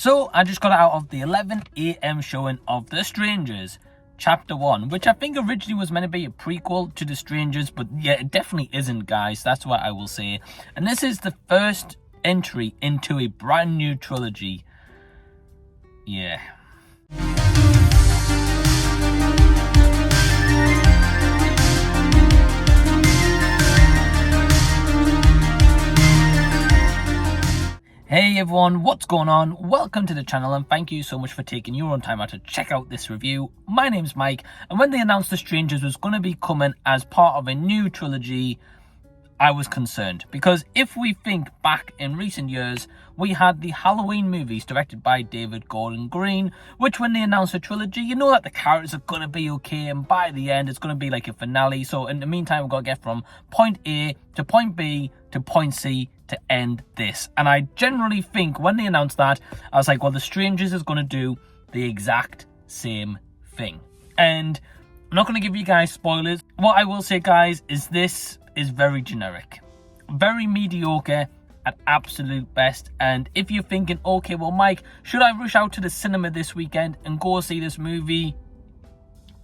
So I just got out of the 11 AM showing of The Strangers, Chapter 1, which I think originally was meant to be a prequel to The Strangers, but yeah, it definitely isn't, guys. That's what I will say. And this is the first entry into a brand new trilogy. Yeah. Hey everyone, what's going on? Welcome to the channel and thank you so much for taking your own time out to check out this review. My name's Mike, and when they announced The Strangers was going to be coming as part of a new trilogy, I was concerned. Because if we think back in recent years, we had the Halloween movies directed by David Gordon Green, which when they announced a trilogy, you know that the characters are going to be okay, and by the end it's going to be like a finale. So in the meantime, we've got to get from point A to point B to point C to end this. And I generally think when they announced that, I was like, well, The Strangers is going to do the exact same thing. And I'm not going to give you guys spoilers. What I will say, guys, is this is very generic, very mediocre at absolute best. And if you're thinking, okay, well, Mike, should I rush out to the cinema this weekend and go see this movie?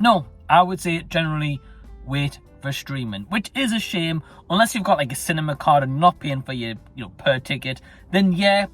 No, I would say generally wait for streaming, which is a shame. Unless you've got like a cinema card and not paying for your per ticket, then yeah,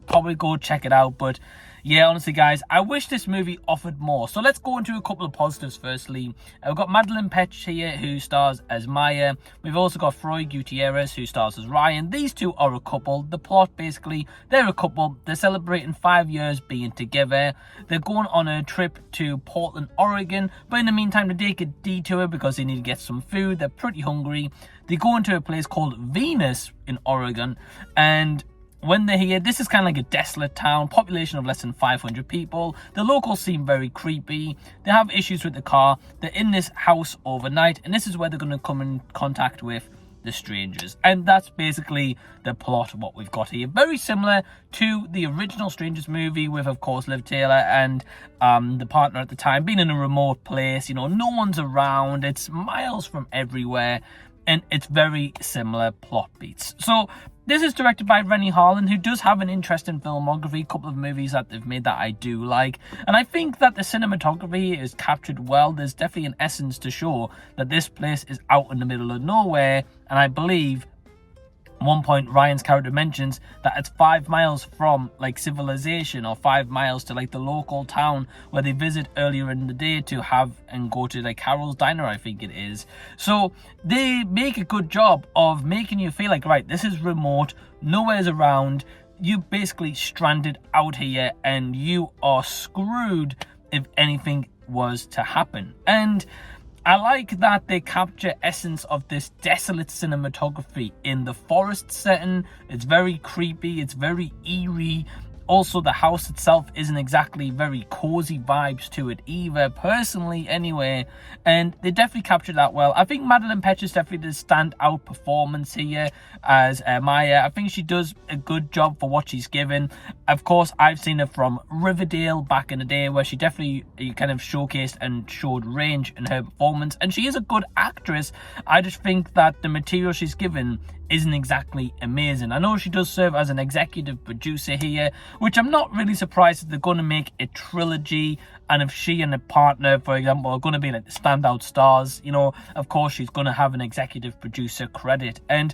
probably go check it out. But yeah, honestly, guys, I wish this movie offered more. So let's go into a couple of positives. Firstly, we've got Madelaine Petsch here, who stars as Maya. We've also got Froy Gutierrez, who stars as Ryan. These two are a couple. The plot, basically, they're a couple. They're celebrating 5 years being together. They're going on a trip to Portland, Oregon. But in the meantime, they take a detour because they need to get some food. They're pretty hungry. They go into a place called Venus in Oregon, and when they're here, this is kind of like a desolate town, population of less than 500 people. The locals seem very creepy. They have issues with the car. They're in this house overnight, and this is where they're going to come in contact with the strangers. And that's basically the plot of what we've got here. Very similar to the original Strangers movie with, of course, Liv Taylor and the partner at the time being in a remote place. No one's around. It's miles from everywhere, and it's very similar plot beats. So this is directed by Renny Harlin, who does have an interesting filmography, a couple of movies that they've made that I do like. And I think that the cinematography is captured well. There's definitely an essence to show that this place is out in the middle of nowhere. And I believe at one point Ryan's character mentions that it's 5 miles from like civilization, or 5 miles to like the local town where they visit earlier in the day to have and go to like Carol's Diner, I think it is. So they make a good job of making you feel like, right, this is remote, nowhere's around, you're basically stranded out here and you are screwed if anything was to happen. And I like that they capture essence of this desolate cinematography in the forest setting. It's very creepy, it's very eerie. Also, the house itself isn't exactly very cozy vibes to it either, personally anyway. And they definitely captured that well. I think Madelaine Petsch is definitely the standout performance here as Maya. I think she does a good job for what she's given. Of course, I've seen her from Riverdale back in the day, where she definitely kind of showcased and showed range in her performance. And she is a good actress. I just think that the material she's given isn't exactly amazing. I know she does serve as an executive producer here, which I'm not really surprised that they're going to make a trilogy, and if she and a partner, for example, are going to be like the standout stars, of course she's going to have an executive producer credit. And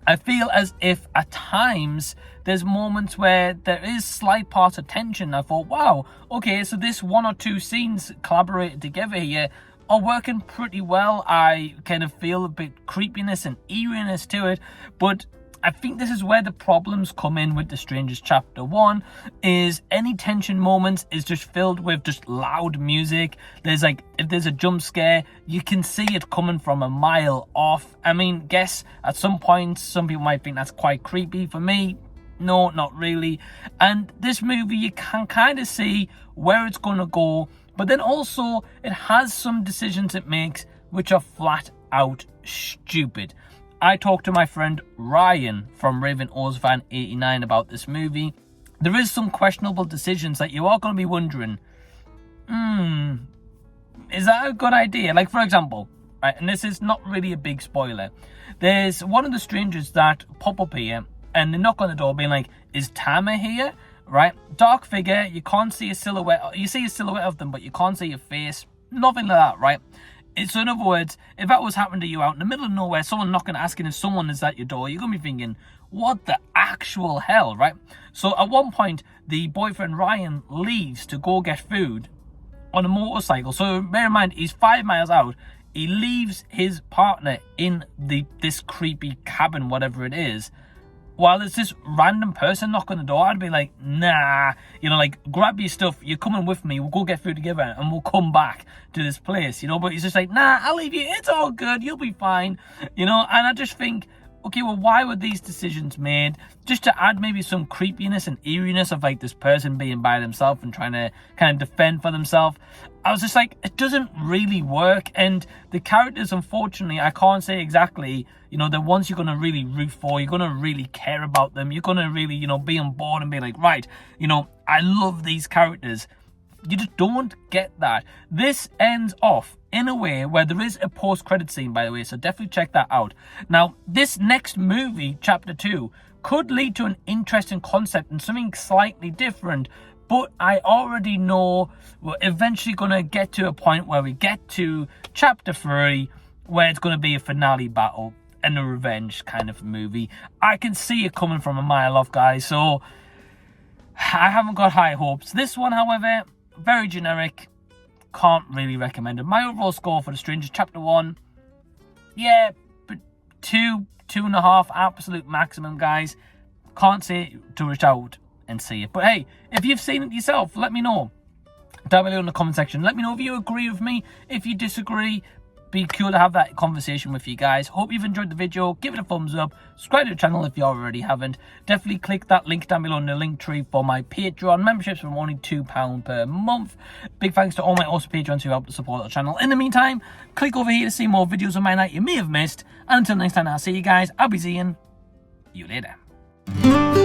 I feel as if at times there's moments where there is slight parts of tension. I thought, wow, okay, so this 1 or 2 scenes collaborated together here are working pretty well. I kind of feel a bit creepiness and eeriness to it, but I think this is where the problems come in with The Strangers Chapter 1, is any tension moments is just filled with just loud music. There's like, if there's a jump scare, you can see it coming from a mile off. I mean, guess at some points, some people might think that's quite creepy. For me, no, not really. And this movie, you can kind of see where it's going to go, but then also it has some decisions it makes which are flat out stupid. I talked to my friend Ryan from Raven Ozvan 89 about this movie. There is some questionable decisions that you are going to be wondering, is that a good idea? Like, for example, right, and this is not really a big spoiler, there's one of the strangers that pop up here and they knock on the door being like, is Tama here? right? Dark figure, you can't see a silhouette. You see a silhouette of them, but you can't see a face. Nothing like that, right? So in other words, if that was happening to you out in the middle of nowhere, someone knocking, asking if someone is at your door, you're going to be thinking, what the actual hell, right? So at one point, the boyfriend Ryan leaves to go get food on a motorcycle. So bear in mind, he's 5 miles out. He leaves his partner in this creepy cabin, whatever it is, while there's this random person knocking the door. I'd be like, nah, you know, like, grab your stuff, you're coming with me, we'll go get food together and we'll come back to this place, you know. But he's just like, nah, I'll leave you, it's all good, you'll be fine, you know. And I just think, okay, well, why were these decisions made? Just to add maybe some creepiness and eeriness of like this person being by themselves and trying to kind of defend for themselves. I was just like, it doesn't really work. And the characters, unfortunately, I can't say exactly, you know, the ones you're going to really root for, you're going to really care about them, you're going to really, you know, be on board and be like, right, you know, I love these characters. You just don't get that. This ends off in a way where there is a post-credit scene, by the way, so definitely check that out. Now, this next movie, Chapter 2, could lead to an interesting concept and something slightly different, but I already know we're eventually going to get to a point where we get to Chapter 3, where it's going to be a finale battle and a revenge kind of movie. I can see it coming from a mile off, guys, so I haven't got high hopes. This one, however, very generic, can't really recommend it. My overall score for The Strangers Chapter 1, yeah, but 2.5 absolute maximum, guys. Can't say to reach out and see it, but hey, if you've seen it yourself, let me know down below in the comment section. Let me know if you agree with me, if you disagree. Be cool to have that conversation with you guys. Hope you've enjoyed the video. Give it a thumbs up, subscribe to the channel if you already haven't. Definitely click that link down below in the link tree for my Patreon memberships from only £2 per month. Big thanks to all my awesome patrons who help to support the channel. In the meantime, click over here to see more videos of mine that you may have missed, and until next time, I'll see you guys. I'll be seeing you later.